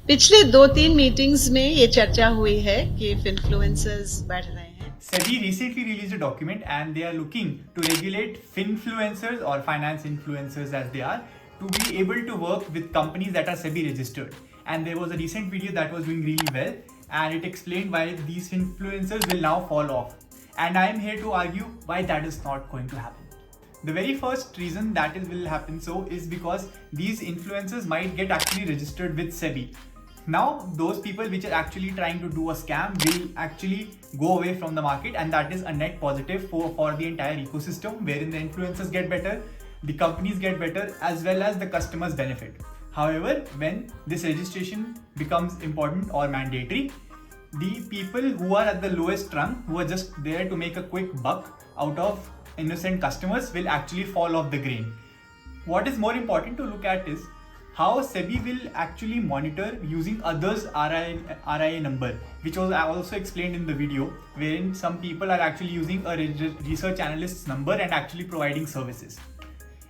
पिछले 2-3 मीटिंग्स में ये चर्चा हुई है कि फिनफ्लुएंसर्स बढ़ रहे हैं। SEBI recently released a document and they are looking to regulate Finfluencers or finance influencers as they are to be able to work with companies that are SEBI registered. And there was a recent video that was doing really well and it explained why these influencers will now fall off. And I am here to argue why that is not going to happen. The very first reason that it will happen so is because these influencers might get actually registered with SEBI. Now those people which are actually trying to do a scam will actually go away from the market, and that is a net positive for the entire ecosystem, wherein the influencers get better, the companies get better, as well as the customers benefit. However, when this registration becomes important or mandatory, the people who are at the lowest rung, who are just there to make a quick buck out of innocent customers, will actually fall off the grain. What is more important to look at is how SEBI will actually monitor using others' RIA number, which was also explained in the video, wherein some people are actually using a research analyst's number and actually providing services.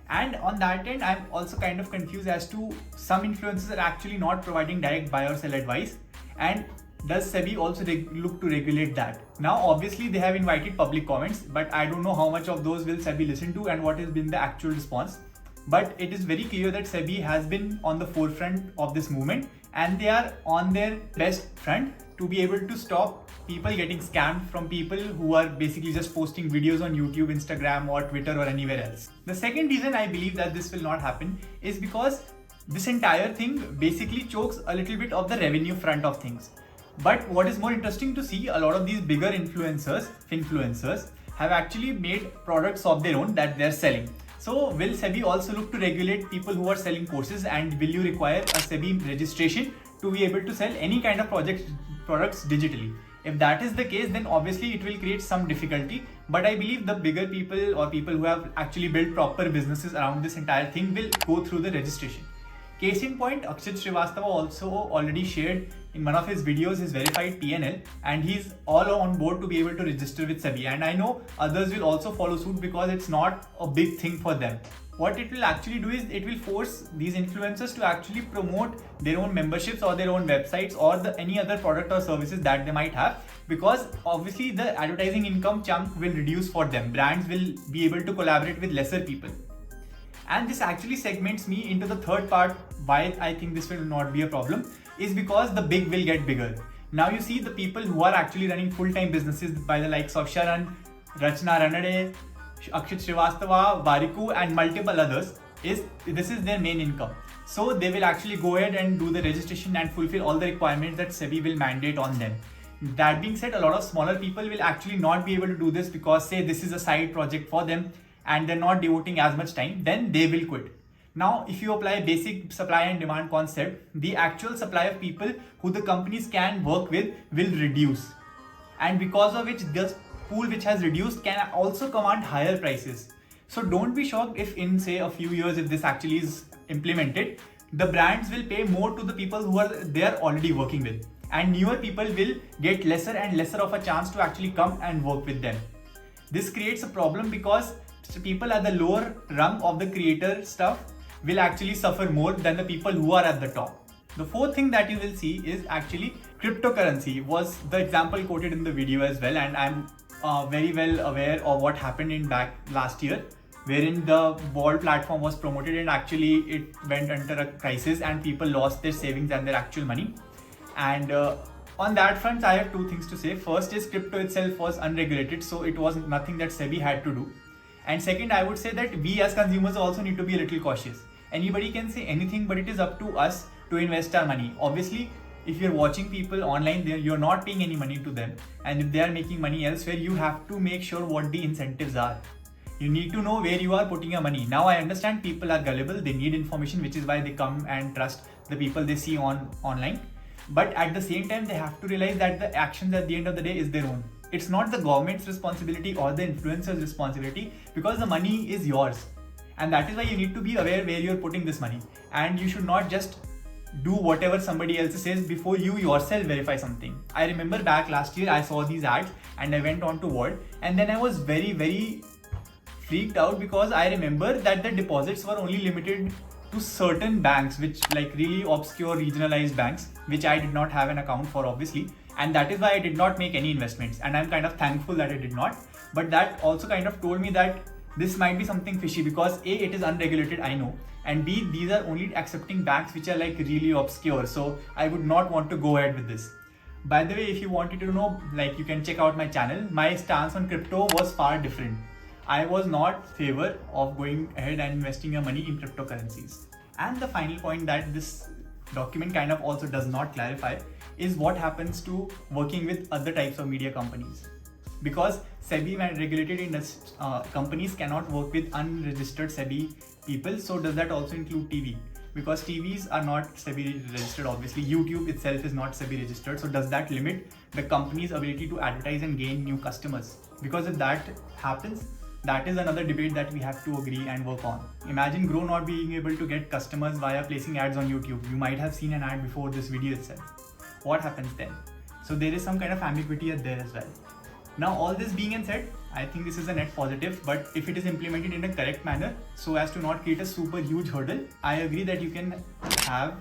And on that end, I'm also kind of confused as to some influencers are actually not providing direct buy or sell advice. And does SEBI also look to regulate that? Now, obviously, they have invited public comments, but I don't know how much of those will SEBI listen to and what has been the actual response. But it is very clear that SEBI has been on the forefront of this movement and they are on their best front to be able to stop people getting scammed from people who are basically just posting videos on YouTube, Instagram, or Twitter, or anywhere else. The second reason I believe that this will not happen is because this entire thing basically chokes a little bit of the revenue front of things. But what is more interesting to see, a lot of these bigger influencers, have actually made products of their own that they're selling. So will SEBI also look to regulate people who are selling courses, and will you require a SEBI registration to be able to sell any kind of products digitally? If that is the case, then obviously it will create some difficulty, but I believe the bigger people or people who have actually built proper businesses around this entire thing will go through the registration. Case in point, Akshit Srivastava also already shared in one of his videos his verified PNL, and he's all on board to be able to register with SEBI. And I know others will also follow suit because it's not a big thing for them. What it will actually do is it will force these influencers to actually promote their own memberships or their own websites or any other product or services that they might have, because obviously the advertising income chunk will reduce for them. Brands will be able to collaborate with lesser people. And this actually segments me into the third part why I think this will not be a problem, is because the big will get bigger. Now you see the people who are actually running full-time businesses by the likes of Sharan, Rachna Ranade, Akshit Srivastava, Variku, and multiple others, this is their main income. So they will actually go ahead and do the registration and fulfill all the requirements that SEBI will mandate on them. That being said, a lot of smaller people will actually not be able to do this because, say, this is a side project for them and they're not devoting as much time, then they will quit. Now, if you apply basic supply and demand concept, the actual supply of people who the companies can work with will reduce. And because of which, this pool which has reduced can also command higher prices. So don't be shocked if in, say, a few years, if this actually is implemented, the brands will pay more to the people who they are already working with. And newer people will get lesser and lesser of a chance to actually come and work with them. This creates a problem because people at the lower rung of the creator stuff will actually suffer more than the people who are at the top. The fourth thing that you will see is actually cryptocurrency was the example quoted in the video as well, and I'm very well aware of what happened in back last year, wherein the Wall platform was promoted and actually it went under a crisis and people lost their savings and their actual money. And on that front, I have two things to say. First is crypto itself was unregulated, so it was nothing that SEBI had to do. And second, I would say that we as consumers also need to be a little cautious. Anybody can say anything, but it is up to us to invest our money. Obviously, if you're watching people online, you're not paying any money to them. And if they are making money elsewhere, you have to make sure what the incentives are. You need to know where you are putting your money. Now, I understand people are gullible. They need information, which is why they come and trust the people they see online. But at the same time, they have to realize that the actions at the end of the day is their own. It's not the government's responsibility or the influencer's responsibility, because the money is yours. And that is why you need to be aware where you're putting this money. And you should not just do whatever somebody else says before you yourself verify something. I remember back last year, I saw these ads and I went on to World, and then I was very, very freaked out because I remember that the deposits were only limited to certain banks, which like really obscure regionalized banks, which I did not have an account for obviously, and that is why I did not make any investments, and I'm kind of thankful that I did not. But that also kind of told me that this might be something fishy, because A, it is unregulated, I know, and B, these are only accepting banks which are like really obscure, so I would not want to go ahead with this. By the way, if you wanted to know, like, you can check out my channel. My stance on crypto was far different. I was not favor of going ahead and investing your money in cryptocurrencies. And the final point that this document kind of also does not clarify is what happens to working with other types of media companies. Because SEBI regulated companies cannot work with unregistered SEBI people, so does that also include TV? Because TVs are not SEBI registered, obviously. YouTube itself is not SEBI registered, so does that limit the company's ability to advertise and gain new customers? Because if that happens, that is another debate that we have to agree and work on. Imagine Grow not being able to get customers via placing ads on YouTube. You might have seen an ad before this video itself. What happens then? So there is some kind of ambiguity there as well. Now, all this being said, I think this is a net positive, but if it is implemented in a correct manner so as to not create a super huge hurdle, I agree that you can have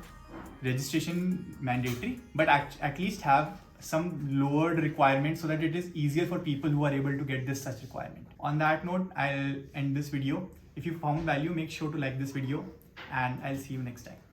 registration mandatory, but at least have some lowered requirements so that it is easier for people who are able to get this such requirement. On that note, I'll end this video. If you found value, make sure to like this video, and I'll see you next time.